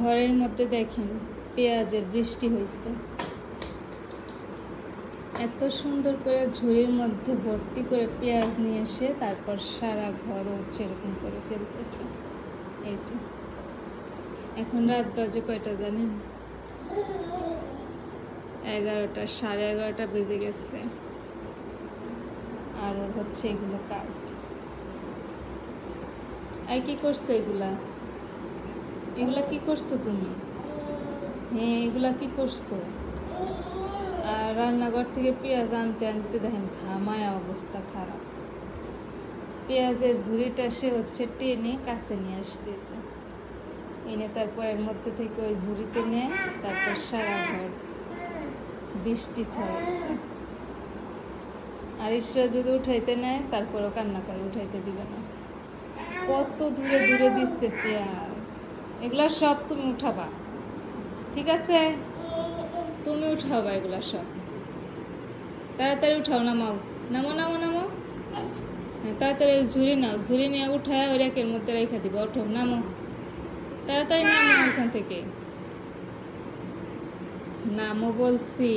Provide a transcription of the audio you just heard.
ঘরের মধ্যে দেখেন পেঁয়াজের বৃষ্টি হয়েছে, এত সুন্দর করে ঝুড়ির মধ্যে ভর্তি করে পেঁয়াজ নিয়ে এসে তারপর সারা ঘর হচ্ছে এরকম করে ফেলতেছে। এই যে এখন রাত বাজে কয়টা জানেন? 11টা, 11:30 বেজে গেছে। আর ওর হচ্ছে এগুলো কাজ। আর কি করছো এগুলা? এগুলা কি করছো তুমি? হ্যাঁ, এগুলা কি করছো? আর রান্নাঘর থেকে পেঁয়াজ আনতে আনতে দেখেন ঘামায় অবস্থা খারাপ। পেঁয়াজের ঝুড়িটা সে হচ্ছে টেনে কাছে নিয়ে আসছে, এনে তারপর এর মধ্যে থেকে ওই ঝুড়িতে নিয়ে তারপর সারা ঘর বৃষ্টি ছড়াইছে। আর ঈশ্বর যদি উঠাইতে নেয় তারপরও কান্না করে, উঠাইতে দিবে না। কত দূরে দূরে দিচ্ছে পেঁয়াজ। এগুলা সব তুমি উঠাবা, ঠিক আছে? তুমি উঠাবা এগুলা সব, তাড়াতাড়ি উঠাও। নামাও নামো নামো নামো। হ্যাঁ, তাড়াতাড়ি ঝুড়ি নাও, ঝুড়ি নিয়ে উঠায় ওই র্যাকের মধ্যে রেখে দিবা। ওঠো, নামো তাড়াতাড়ি, নামো ওখান থেকে, নামো বলছি।